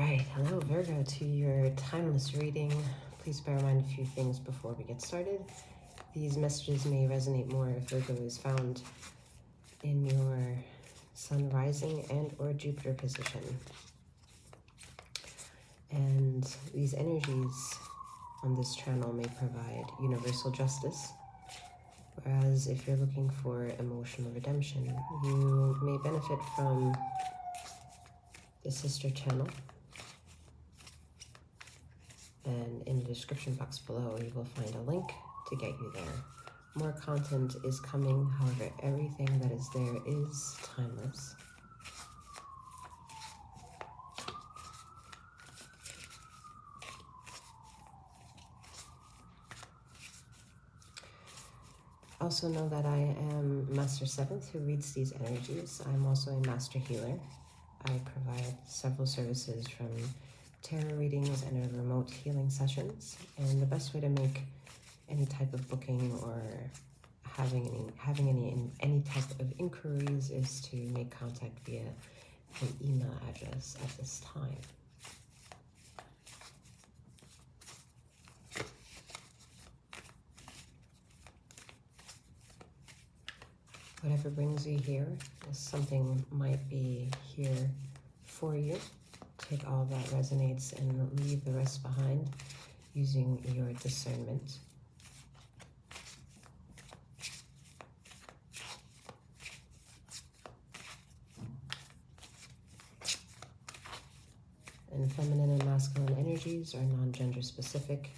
Right, hello Virgo, to your timeless reading. Please bear in mind a few things before we get started. These messages may resonate more if Virgo is found in your Sun rising and or Jupiter position. And these energies on this channel may provide universal justice. Whereas if you're looking for emotional redemption, you may benefit from the sister channel. And in the description box below, you will find a link to get you there. More content is coming, however, everything that is there is timeless. Also know that I am Master 7th who reads these energies. I'm also a Master Healer. I provide several services from tarot readings and remote healing sessions. And the best way to make any type of booking or having any type of inquiries is to make contact via the email address at this time. Whatever brings you here is something might be here for you. Take all that resonates and leave the rest behind using your discernment. And feminine and masculine energies are non-gender specific.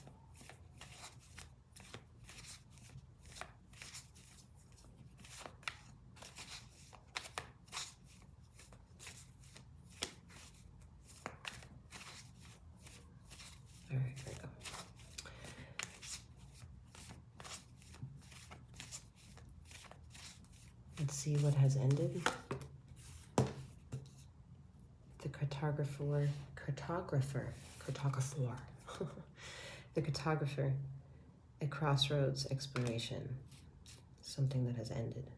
All right, Virgo. Let's see what has ended. The cartographer, the cartographer, a crossroads exploration, something that has ended.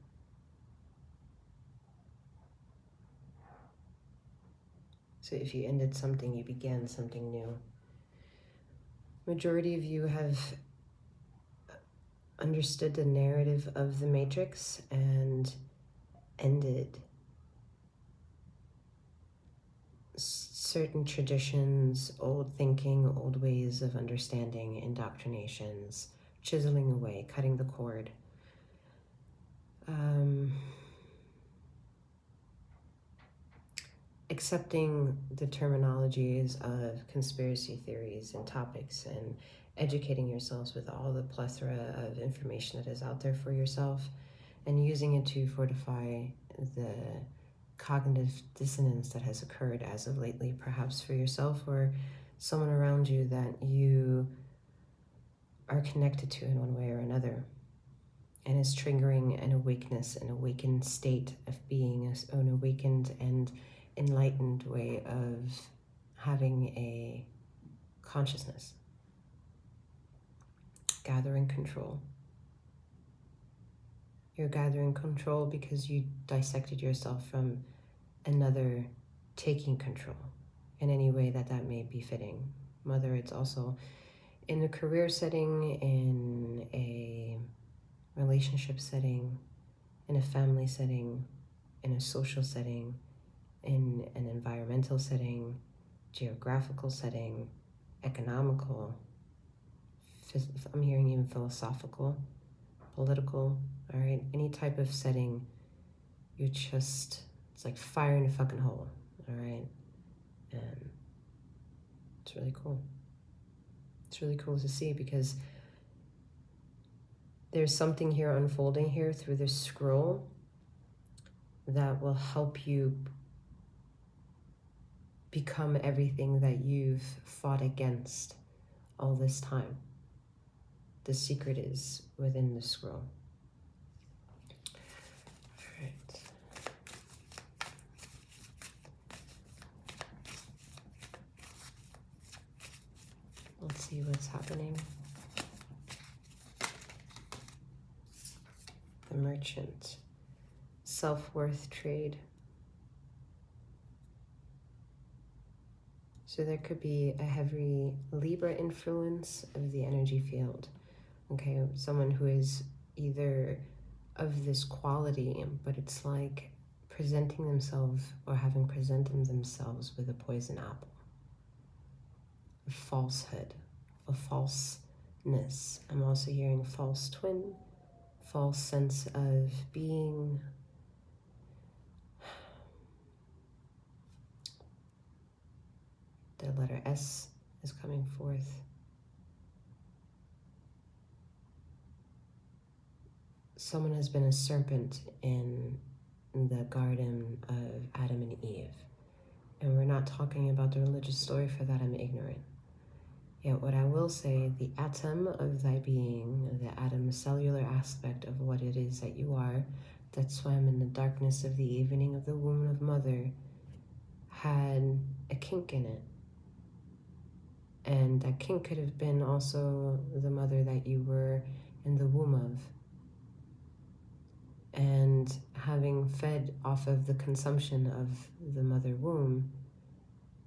So if you ended something, you began something new. Majority of you have understood the narrative of the Matrix and ended certain traditions, old thinking, old ways of understanding, indoctrinations, chiseling away, cutting the cord. Accepting the terminologies of conspiracy theories and topics and educating yourselves with all the plethora of information that is out there for yourself and using it to fortify the cognitive dissonance that has occurred as of lately, perhaps for yourself or someone around you that you are connected to in one way or another, and is triggering an awakeness, an awakened state of being, an awakened and enlightened way of having a consciousness, gathering control. You're gathering control because you dissected yourself from another taking control in any way that that may be fitting. Whether it's also in a career setting, in a relationship setting, in a family setting, in a social setting, in an environmental setting, geographical setting, economical, I'm hearing even philosophical, political, all right? Any type of setting, you're just, it's like fire in a fucking hole, all right? And it's really cool. It's really cool to see because there's something here unfolding here through this scroll that will help you become everything that you've fought against all this time. The secret is within the scroll. All right. Let's see what's happening. The merchant. Self-worth trade. So there could be a heavy Libra influence of the energy field. Okay, someone who is either of this quality, but it's like presenting themselves or having presented themselves with a poison apple. A falsehood, a falseness. I'm also hearing false twin, false sense of being. The letter S is coming forth. Someone has been a serpent in the garden of Adam and Eve. And we're not talking about the religious story, for that I'm ignorant. Yet what I will say, the atom of thy being, the atom cellular aspect of what it is that you are, that swam in the darkness of the evening of the womb of mother, had a kink in it. And that kink could have been also the mother that you were in the womb of. And having fed off of the consumption of the mother womb,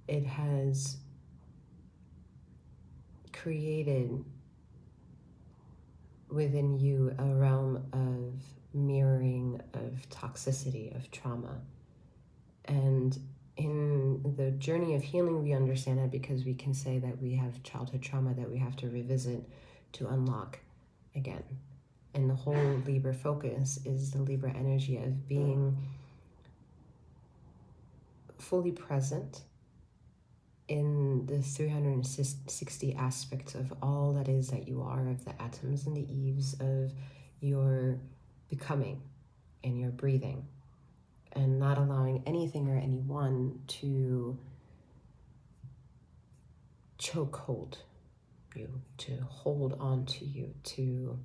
it has created within you a realm of mirroring of toxicity, of trauma. And in the journey of healing, we understand that because we can say that we have childhood trauma that we have to revisit to unlock again. And the whole Libra focus is the Libra energy of being fully present in the 360 aspects of all that is that you are, of the atoms and the eaves of your becoming and your breathing, and not allowing anything or anyone to choke hold you, to hold on to you, to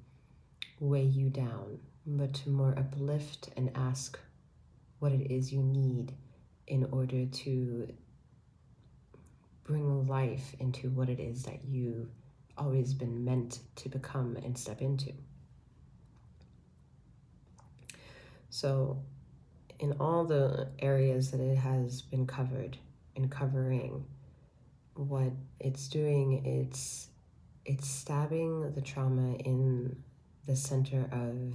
weigh you down, but to more uplift and ask what it is you need in order to bring life into what it is that you've always been meant to become and step into. So in all the areas that it has been covered and covering, what it's doing, it's stabbing the trauma in the center of,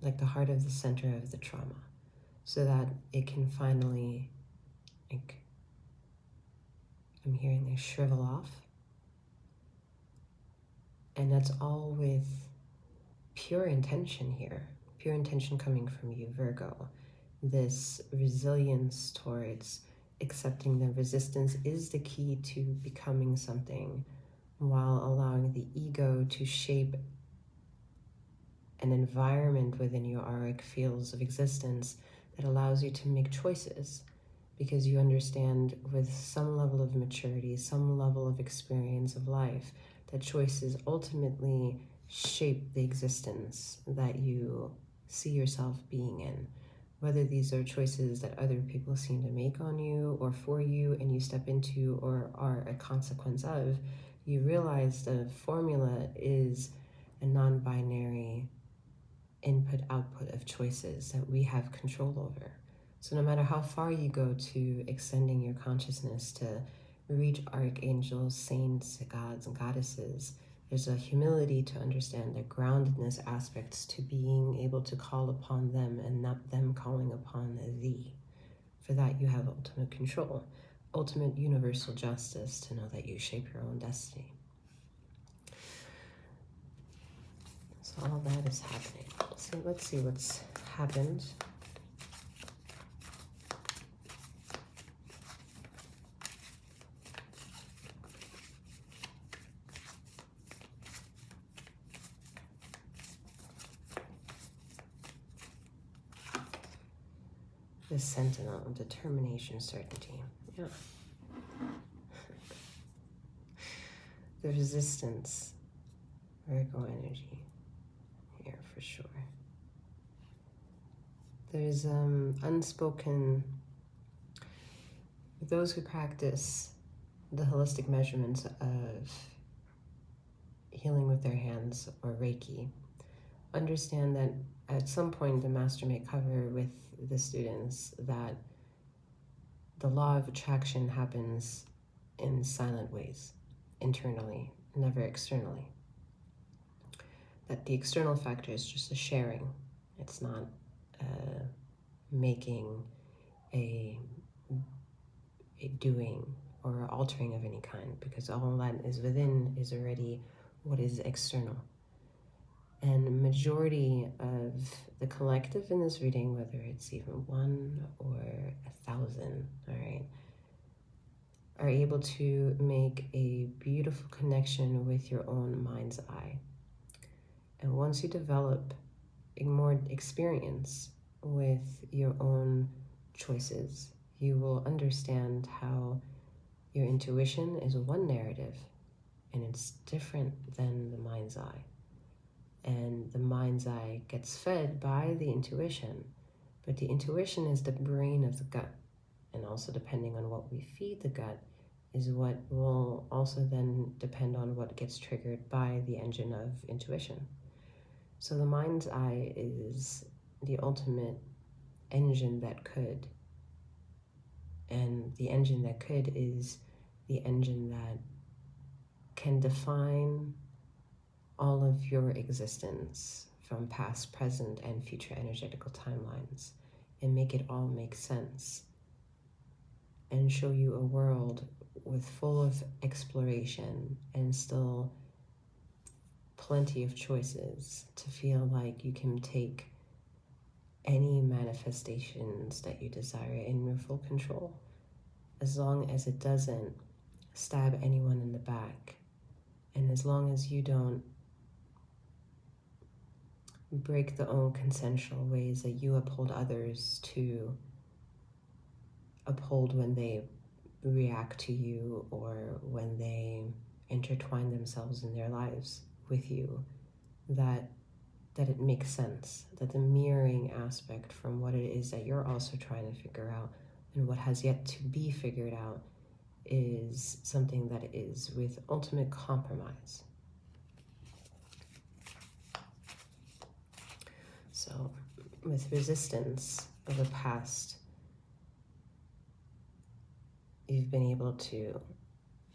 like the heart of the center of the trauma, so that it can finally, like, I'm hearing they shrivel off. And that's all with pure intention here, pure intention coming from you, Virgo. This resilience towards accepting the resistance is the key to becoming something, while allowing the ego to shape an environment within your auric fields of existence that allows you to make choices, because you understand with some level of maturity, some level of experience of life, that choices ultimately shape the existence that you see yourself being in. Whether these are choices that other people seem to make on you or for you and you step into or are a consequence of, you realize the formula is a non-binary input-output of choices that we have control over. So no matter how far you go to extending your consciousness to reach archangels, saints, gods, and goddesses, there's a humility to understand the groundedness aspects to being able to call upon them and not them calling upon thee. For that you have ultimate control, ultimate universal justice to know that you shape your own destiny. So all that is happening. So let's see what's happened. The Sentinel, determination, certainty. Yeah. The resistance, Virgo energy here for sure. There's unspoken, those who practice the holistic measurements of healing with their hands or Reiki, understand that at some point the master may cover with the students that the law of attraction happens in silent ways, internally, never externally. That the external factor is just a sharing. It's not making a doing or altering of any kind, because all that is within is already what is external. And majority of the collective in this reading, whether it's even 1 or 1,000, all right, are able to make a beautiful connection with your own mind's eye. And once you develop a more experience with your own choices, you will understand how your intuition is one narrative and it's different than the mind's eye. And the mind's eye gets fed by the intuition, but the intuition is the brain of the gut. And also, depending on what we feed the gut is what will also then depend on what gets triggered by the engine of intuition. So the mind's eye is the ultimate engine that could. And the engine that could is the engine that can define all of your existence from past, present, and future energetical timelines and make it all make sense and show you a world with full of exploration and still plenty of choices to feel like you can take any manifestations that you desire in your full control, as long as it doesn't stab anyone in the back, and as long as you don't break the own consensual ways that you uphold others to uphold when they react to you or when they intertwine themselves in their lives with you, that it makes sense, that the mirroring aspect from what it is that you're also trying to figure out and what has yet to be figured out is something that is with ultimate compromise. So with resistance of the past, you've been able to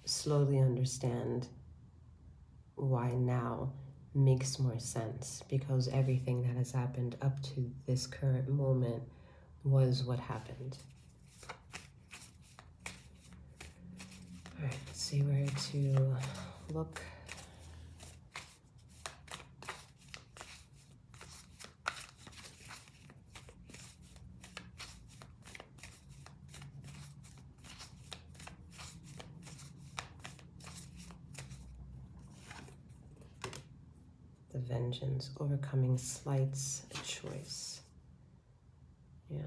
slowly understand why now makes more sense, because everything that has happened up to this current moment was what happened. All right, let's see where to look. The vengeance, overcoming slights, a choice. Yeah.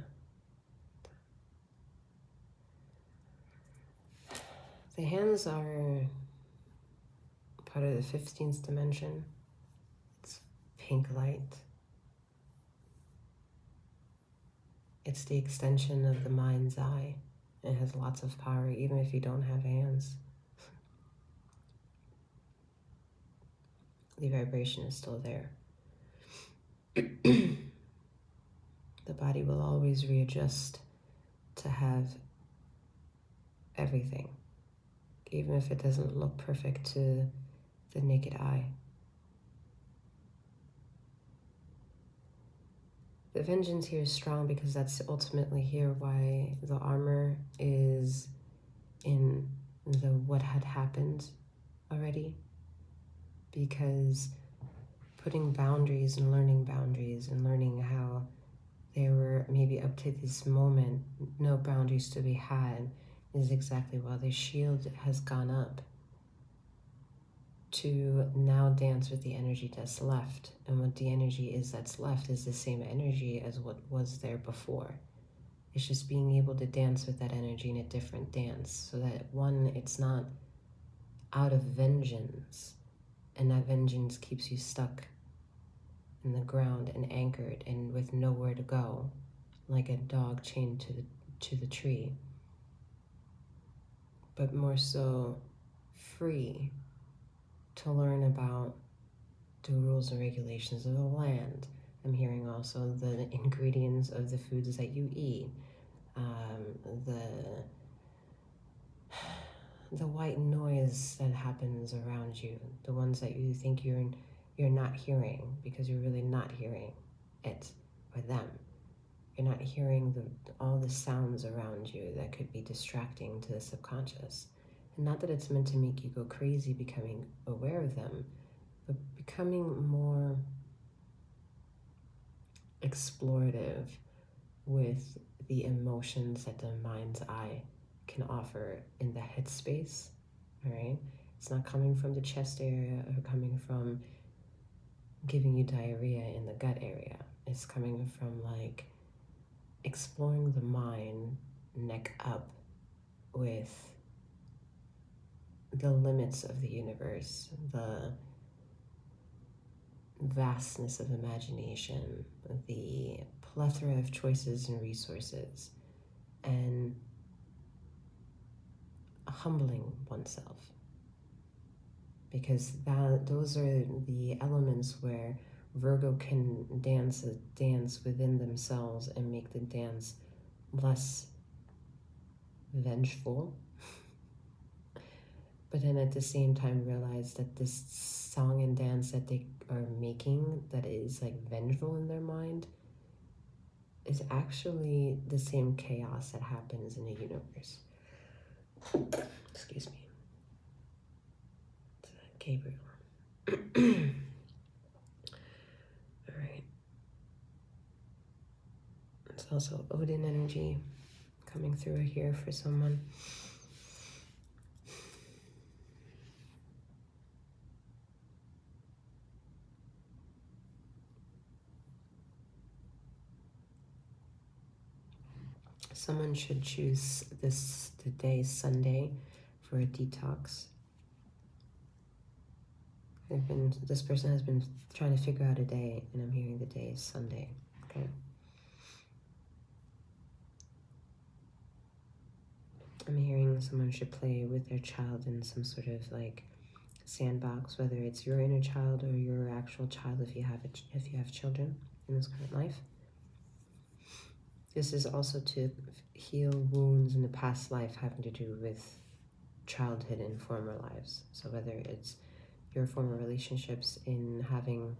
The hands are part of the 15th dimension. It's pink light. It's the extension of the mind's eye. It has lots of power, even if you don't have hands. The vibration is still there. The body will always readjust to have everything, even if it doesn't look perfect to the naked eye. The vengeance here is strong because that's ultimately here why the armor is in the what had happened already. Because putting boundaries and learning how there were maybe up to this moment no boundaries to be had is exactly why the shield has gone up to now dance with the energy that's left. And what the energy is that's left is the same energy as what was there before. It's just being able to dance with that energy in a different dance, so that one, it's not out of vengeance, and that vengeance keeps you stuck in the ground and anchored and with nowhere to go, like a dog chained to the tree, but more so free to learn about the rules and regulations of the land. I'm hearing also the ingredients of the foods that you eat, the white noise that happens around you, the ones that you think you're not hearing because you're really not hearing it or them. You're not hearing all the sounds around you that could be distracting to the subconscious. And not that it's meant to make you go crazy becoming aware of them, but becoming more explorative with the emotions that the mind's eye can offer in the headspace, all right? It's not coming from the chest area or coming from giving you diarrhea in the gut area. It's coming from like exploring the mind neck up with the limits of the universe, the vastness of imagination, the plethora of choices and resources, and humbling oneself. Because those are the elements where Virgo can dance a dance within themselves and make the dance less vengeful, but then at the same time realize that this song and dance that they are making that is like vengeful in their mind is actually the same chaos that happens in the universe. Excuse me. It's Gabriel. All right. It's also Odin energy coming through here for someone. Someone should choose today, Sunday, for a detox. This person has been trying to figure out a day, and I'm hearing the day is Sunday, okay? I'm hearing someone should play with their child in some sort of like sandbox, whether it's your inner child or your actual child if you have children in this current life. This is also to heal wounds in the past life having to do with childhood in former lives. So whether it's your former relationships in having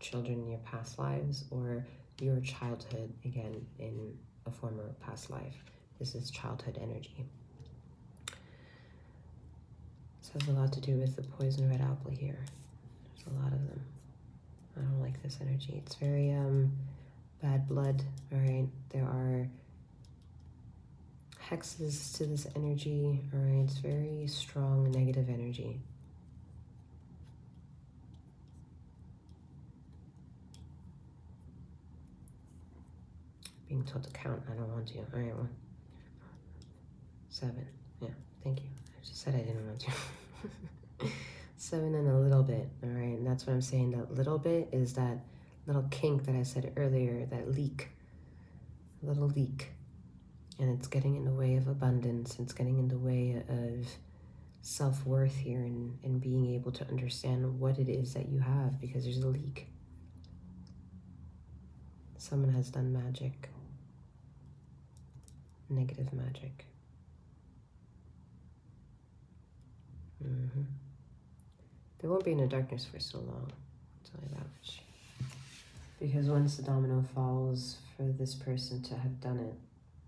children in your past lives or your childhood, again, in a former past life. This is childhood energy. This has a lot to do with the poison red apple here. There's a lot of them. I don't like this energy. It's very bad blood, all right? There are hexes to this energy, all right? It's very strong negative energy. Being told to count, I don't want to. All right, 1, 7, yeah, thank you. I just said I didn't want to. 7 and a little bit, all right? And that's what I'm saying, that little bit is that little kink that I said earlier, that leak, little leak. And it's getting in the way of abundance. It's getting in the way of self-worth here and being able to understand what it is that you have because there's a leak. Someone has done magic. Negative magic. They won't be in the darkness for so long, I'll tell you that much. Because once the domino falls for this person to have done it,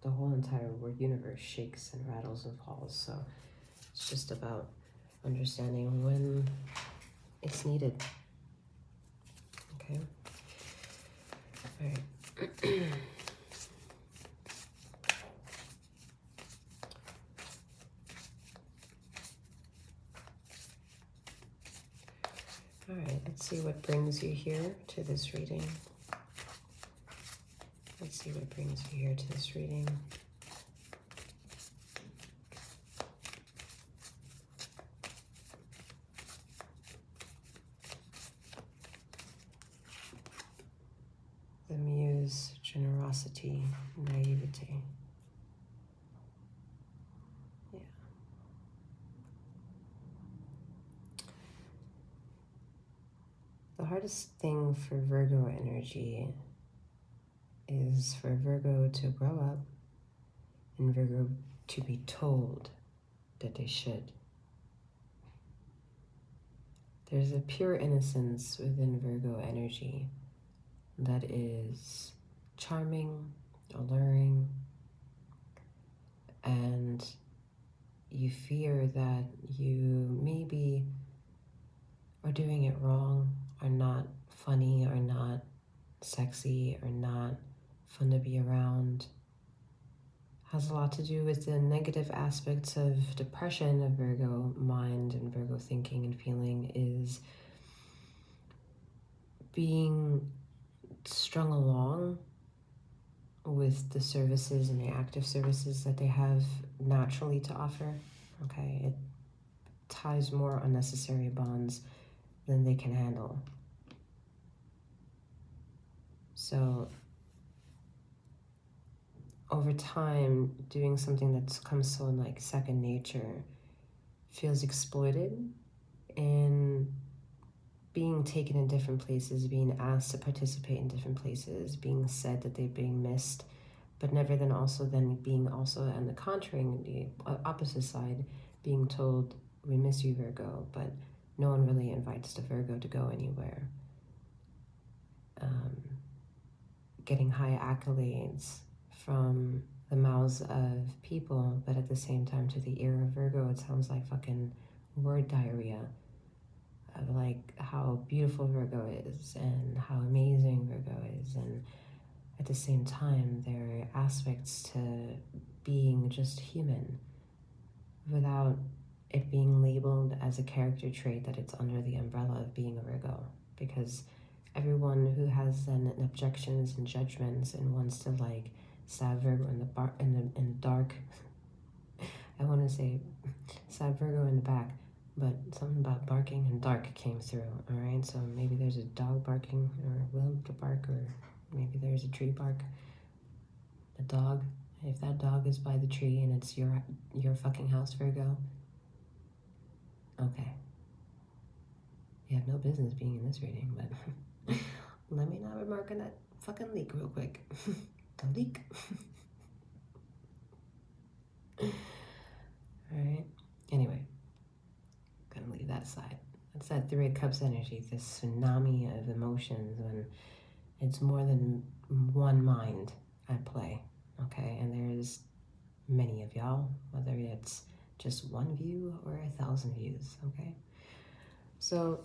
the whole entire universe shakes and rattles and falls. So it's just about understanding when it's needed. Okay? All right. All right, let's see what brings you here to this reading. Let's see what brings you here to this reading. The muse, generosity, naivety. Yeah. The hardest thing for Virgo energy is for Virgo to grow up in Virgo to be told that they should. There's a pure innocence within Virgo energy that is charming, alluring, and you fear that you maybe are doing it wrong, are not funny, are not sexy, are not fun to be around. Has a lot to do with the negative aspects of depression of Virgo mind and Virgo thinking and feeling is being strung along with the services and the active services that they have naturally to offer. Okay, it ties more unnecessary bonds than they can handle. So over time, doing something that's come so like second nature feels exploited, and being taken in different places, being asked to participate in different places, being said that they're being missed, but never then also then being also on the contrary, the opposite side, being told, we miss you, Virgo, but no one really invites the Virgo to go anywhere. Getting high accolades from the mouths of people, but at the same time, to the ear of Virgo, it sounds like fucking word diarrhea of like how beautiful Virgo is and how amazing Virgo is, and at the same time, there are aspects to being just human without it being labeled as a character trait that it's under the umbrella of being a Virgo, because everyone who has then objections and judgments and wants to like stab Virgo in the dark. I want to say stab Virgo in the back, but something about barking and dark came through. All right, so maybe there's a dog barking or will to bark, or maybe there's a tree bark. A dog. If that dog is by the tree and it's your fucking house, Virgo. Okay. You have no business being in this reading, but. Let me not remark on that fucking leak real quick. The leak. Alright. Anyway. Gonna leave that aside. That's that Three of Cups energy, this tsunami of emotions when it's more than one mind at play. Okay? And there's many of y'all, whether it's just one view or 1,000 views. Okay? So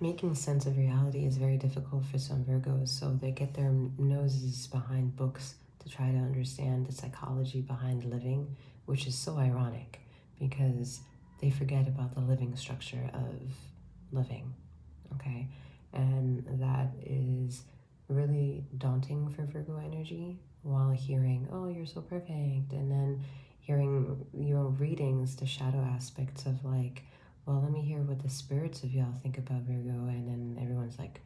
making sense of reality is very difficult for some Virgos, so they get their noses behind books to try to understand the psychology behind living, which is so ironic because they forget about the living structure of living, okay? And that is really daunting for Virgo energy while hearing, oh, you're so perfect, and then hearing your readings, the shadow aspects of like, well, let me hear what the spirits of y'all think about Virgo, and then everyone's like,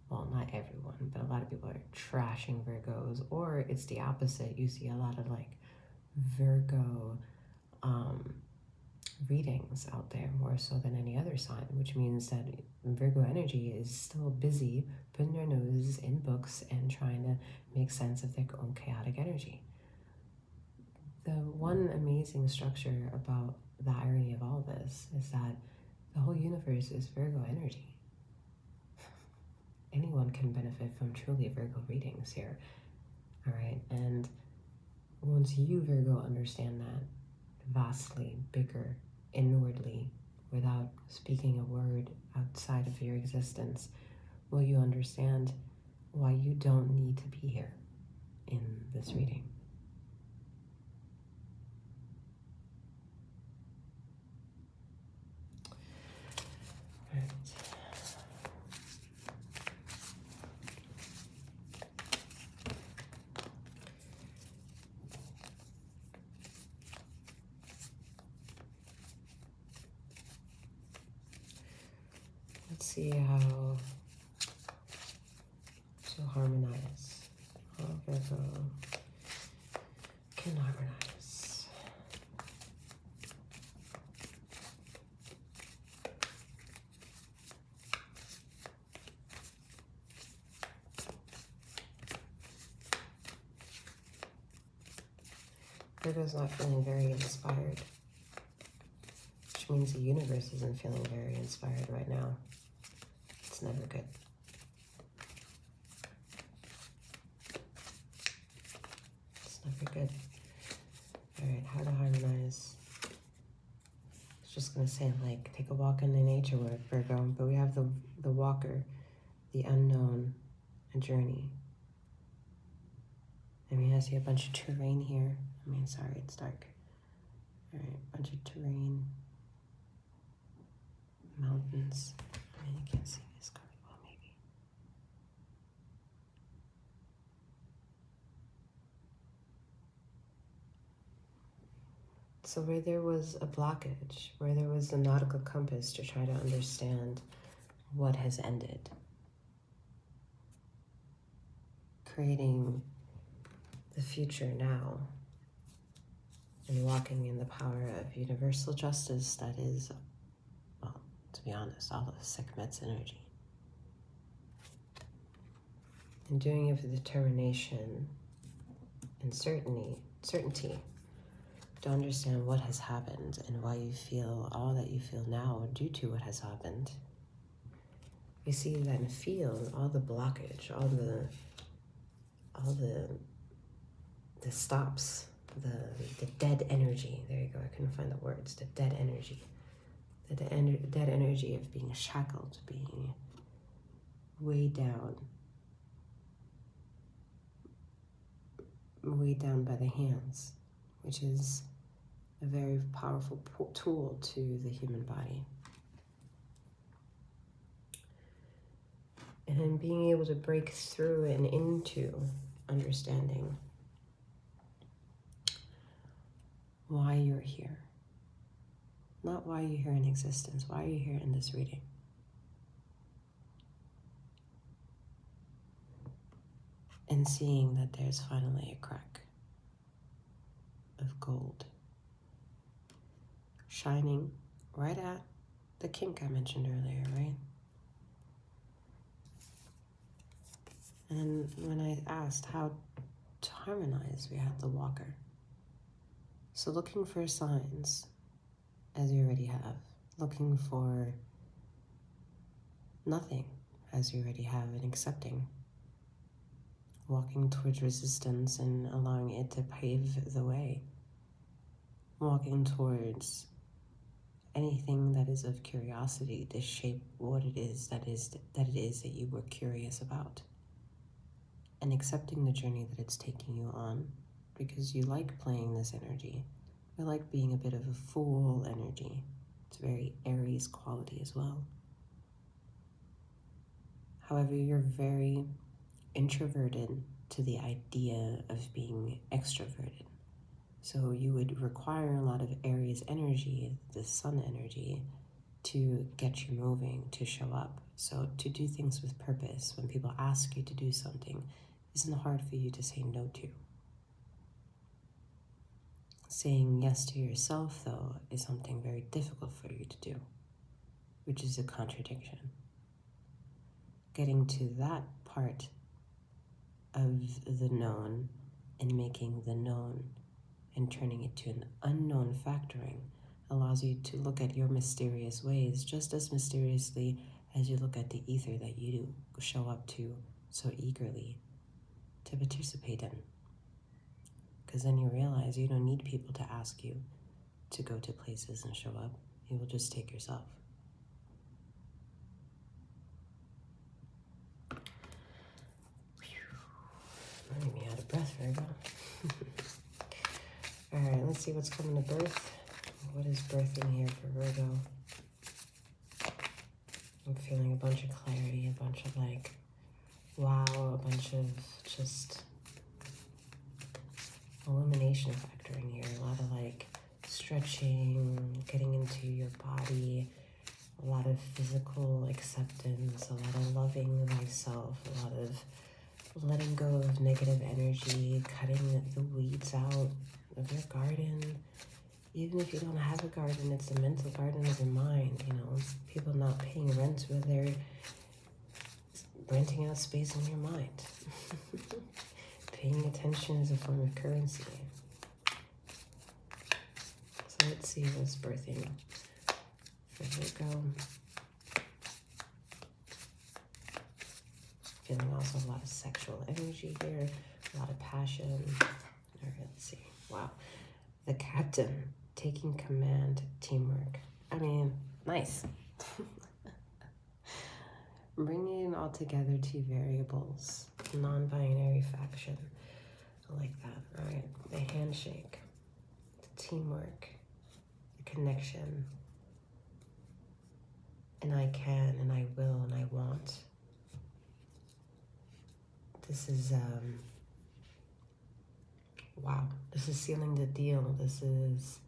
well, not everyone, but a lot of people are trashing Virgos, or it's the opposite. You see a lot of like Virgo readings out there more so than any other sign, which means that Virgo energy is still busy putting their noses in books and trying to make sense of their own chaotic energy. The one amazing structure about the irony of all this is that the whole universe is Virgo energy. Anyone can benefit from truly Virgo readings here. All right, and once you, Virgo, understand that vastly bigger inwardly without speaking a word outside of your existence, will you understand why you don't need to be here in this reading. All right. Let's see how to harmonize. How Virgo can harmonize. Virgo's not feeling very inspired, which means the universe isn't feeling very inspired right now. It's never good. It's never good. All right, how to harmonize. I was just gonna say, like, take a walk in the nature with Virgo, but we have the walker, the unknown, a journey. I mean, I see a bunch of terrain here. I mean, sorry, it's dark. All right, bunch of terrain, mountains. I mean, you can't see this card well, maybe. So where there was a blockage, where there was the nautical compass to try to understand what has ended, creating the future now, and walking in the power of universal justice that is, well, to be honest, all of 𝗖𝘀𝗵𝗔𝗽𝗽 energy. And doing it with determination and certainty to understand what has happened and why you feel all that you feel now due to what has happened. You see that and feel all the blockage, all the stops, the dead energy. There you go, I couldn't find the words. The dead energy. The dead energy of being shackled, being weighed down by the hands, which is a very powerful tool to the human body. And then being able to break through and into understanding why you're here. Not why you're here in existence, why you're here in this reading. And seeing that there's finally a crack of gold shining right at the kink I mentioned earlier, right? And when I asked how to harmonize, we had the walker. So looking for signs, as you already have. Looking for nothing, as you already have, and accepting. Walking towards resistance and allowing it to pave the way. Walking towards anything that is of curiosity to shape what it is that you were curious about. And accepting the journey that it's taking you on, because you like playing this energy. You like being a bit of a fool energy. It's very Aries quality as well. However, you're very introverted to the idea of being extroverted. So you would require a lot of Aries energy, the sun energy, to get you moving, to show up. So to do things with purpose, when people ask you to do something, isn't hard for you to say no to. Saying yes to yourself, though, is something very difficult for you to do, which is a contradiction. Getting to that part of the known and making the known and turning it to an unknown factoring allows you to look at your mysterious ways just as mysteriously as you look at the ether that you show up to so eagerly to participate in. Because then you realize you don't need people to ask you to go to places and show up. You will just take yourself. Running me out of breath, Virgo. All right, let's see what's coming to birth. What is birthing here for Virgo? I'm feeling a bunch of clarity, a bunch of like, wow, a bunch of just elimination factoring here. A lot of like stretching, getting into your body, a lot of physical acceptance, a lot of loving thyself, a lot of letting go of negative energy, cutting the weeds out of your garden. Even if you don't have a garden, it's a mental garden of your mind, you know. It's people not paying rent where they're renting out space in your mind. Paying attention is a form of currency. So let's see what's birthing for Virgo. Feeling also a lot of sexual energy here, a lot of passion. All right, let's see. Wow. The Captain, taking command, teamwork. I mean, nice. Bringing it all together, two variables, non-binary faction. I like that. All right, the handshake, the teamwork, the connection, and I can, and I will, and I want. This is, wow, this is sealing the deal. This is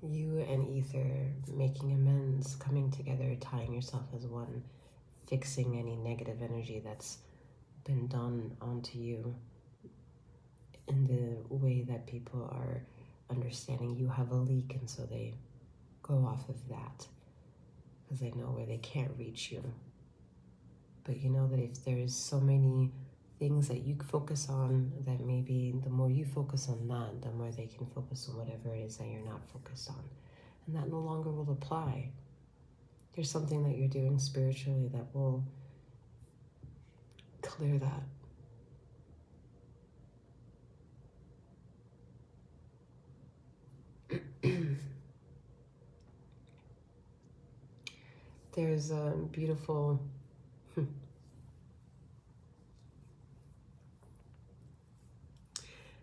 you and ether making amends, coming together, tying yourself as one, fixing any negative energy that's been done onto you in the way that people are understanding you have a leak, and so they go off of that because they know where they can't reach you. But you know that if there's so many things that you focus on, that maybe the more you focus on that, the more they can focus on whatever it is that you're not focused on. And that no longer will apply. There's something that you're doing spiritually that will clear that. There's a beautiful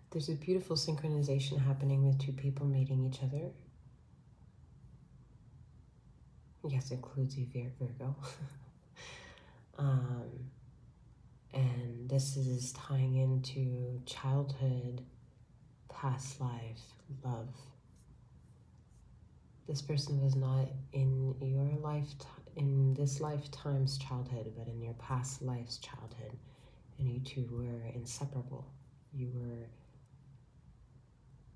there's a beautiful synchronization happening with two people meeting each other. Yes, includes you, Virgo. And this is tying into childhood, past life, love. This person was not in your in this lifetime's childhood, but in your past life's childhood. And you two were inseparable. You were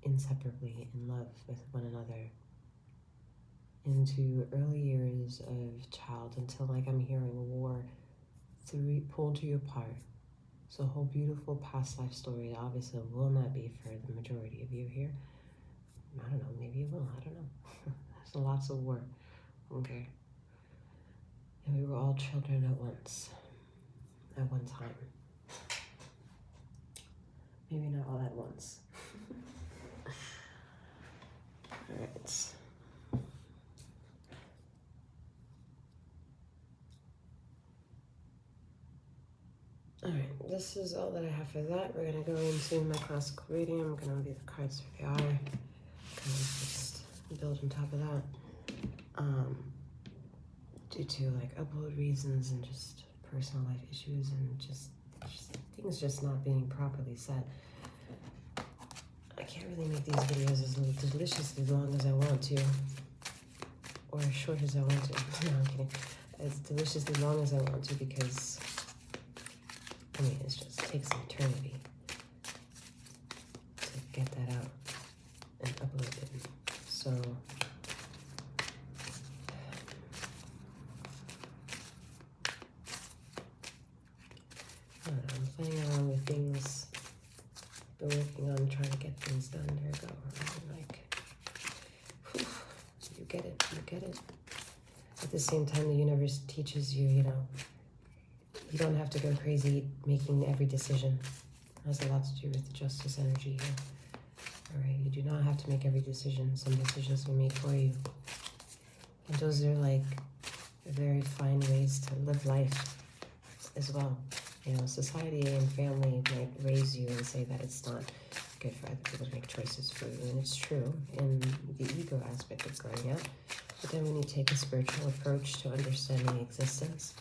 inseparably in love with one another into early years of child, until, like, I'm hearing war pulled you apart. So a whole beautiful past life story obviously will not be for the majority of you here. I don't know, maybe it will, I don't know. There's lots of war, okay? And we were all children at once, at one time. Maybe not all at once. All right. All right, this is all that I have for that. We're gonna go into my classical reading. I'm gonna leave the cards where they are. Kind of just build on top of that. Due to like upload reasons and just personal life issues and just things just not being properly set, I can't really make these videos as deliciously long as I want to, or as short as I want to. No, I'm kidding. As deliciously long as I want to, because I mean, it just takes an eternity to get that out and upload it. So I don't know, I'm playing around with things. Been working on trying to get things done. There we go. Like, whew, you get it, you get it. At the same time, the universe teaches you, you know, you don't have to go crazy making every decision. It has a lot to do with the justice energy here. All right, you do not have to make every decision. Some decisions will be made for you. And those are like very fine ways to live life as well. You know, society and family might raise you and say that it's not good for other people to make choices for you. And it's true in the ego aspect of growing up. But then when you take a spiritual approach to understanding existence,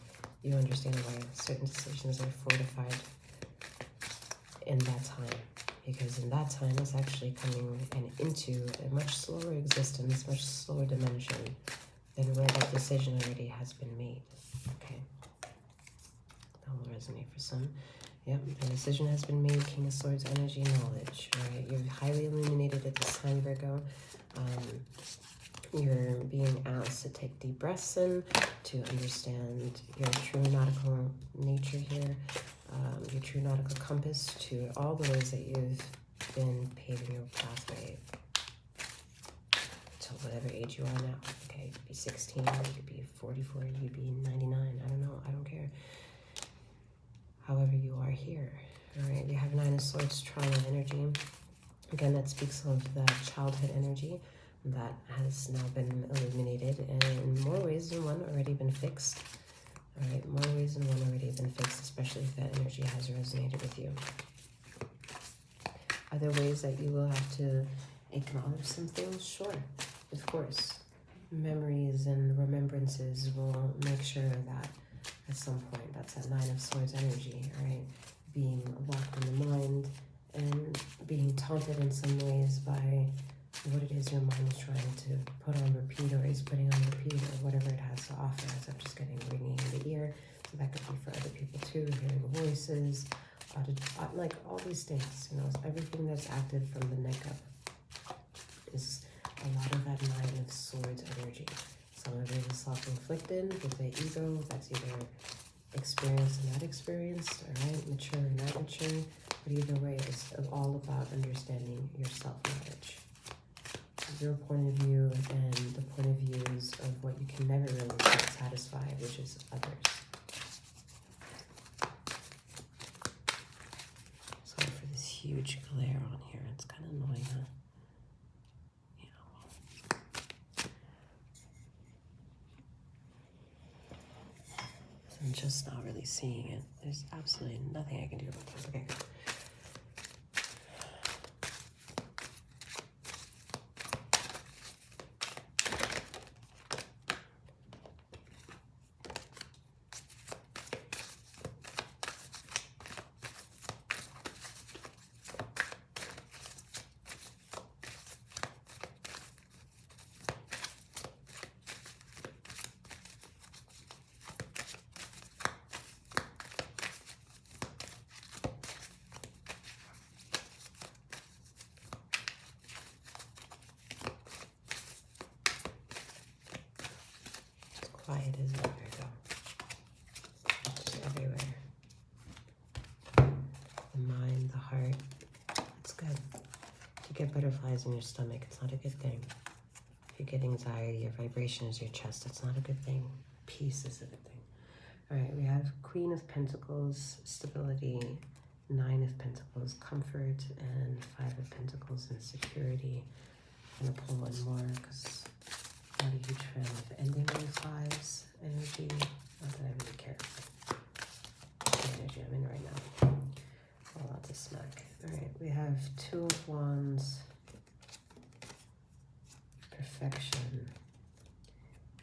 you understand why certain decisions are fortified in that time. Because in that time, it's actually coming into a much slower existence, much slower dimension than where that decision already has been made. Okay. That will resonate for some. Yep, the decision has been made. King of Swords, energy, knowledge. All right, you're highly illuminated at this time, Virgo. You're being asked to take deep breaths in, to understand your true nautical nature here, your true nautical compass, to all the ways that you've been paving your pathway to whatever age you are now. Okay, you could be 16, you could be 44, you could be 99. I don't know. I don't care. However you are here. All right, we have Nine of Swords, trauma energy. Again, that speaks of that childhood energy that has now been illuminated and in more ways than one already been fixed. All right, more ways than one already been fixed, especially if that energy has resonated with you. Are there ways that you will have to acknowledge some things? Sure, of course. Memories and remembrances will make sure that at some point, that's that Nine of Swords energy, all right? Being locked in the mind and being taunted in some ways by what it is your mind is trying to put on repeat or is putting on repeat or whatever it has to offer. As I'm just getting ringing in the ear. So that could be for other people too, hearing voices, like all these things, you know, everything that's active from the neck up is a lot of that Nine of Swords energy. Some of it is self-inflicted with the ego. That's either experienced and not experienced, all right, mature and not mature. But either way, it's all about understanding your self-knowledge, your point of view, and the point of views of what you can never really satisfy, which is others. Sorry for this huge glare on here. It's kind of annoying, huh? I'm just not really seeing it. There's absolutely nothing I can do about that. Okay, good. Quiet as well, Virgo. Just everywhere. The mind, the heart. It's good. If you get butterflies in your stomach, it's not a good thing. If you get anxiety, your vibration is your chest, it's not a good thing. Peace is a good thing. All right, we have Queen of Pentacles, stability, Nine of Pentacles, comfort, and Five of Pentacles, and security. I'm going to pull one more because I'm not a huge fan of ending with fives energy. Not that I really care. The energy I'm in right now. Oh, lots of smack. All right, we have Two of Wands, perfection,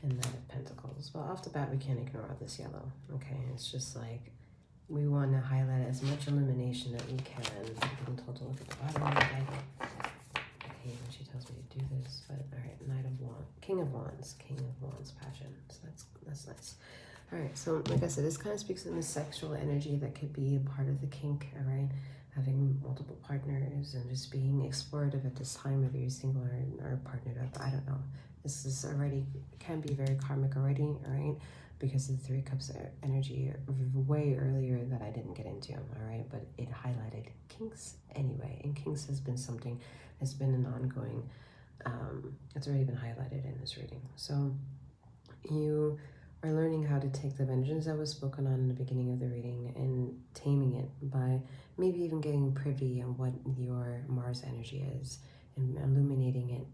and Knight of Pentacles. Well, off the bat, we can't ignore all this yellow. Okay, it's just like we want to highlight as much illumination that we can. I'm told to look at the bottom of the deck. When she tells me to do this, but all right, Knight of Wands, King of Wands pageant. So that's nice. All right, so like I said, this kind of speaks in the sexual energy that could be a part of the kink. All right, having multiple partners and just being explorative at this time, whether you're single or partnered up. I don't know. This is already can be very karmic already. All right, because of the Three Cups energy way earlier that I didn't get into. All right, but it highlighted kinks anyway, and kinks has been something. It's been an ongoing, it's already been highlighted in this reading. So you are learning how to take the vengeance that was spoken on in the beginning of the reading and taming it by maybe even getting privy on what your Mars energy is and illuminating it,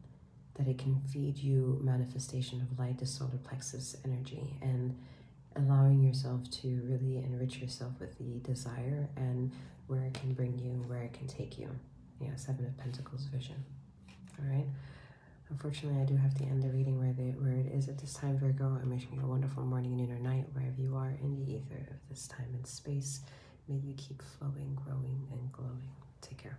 that it can feed you manifestation of light, the solar plexus energy, and allowing yourself to really enrich yourself with the desire and where it can bring you, where it can take you. Yeah, Seven of Pentacles vision. All right. Unfortunately, I do have to end the reading where it is at this time, Virgo. I'm wishing you a wonderful morning, noon, or night, wherever you are in the ether of this time and space. May you keep flowing, growing, and glowing. Take care.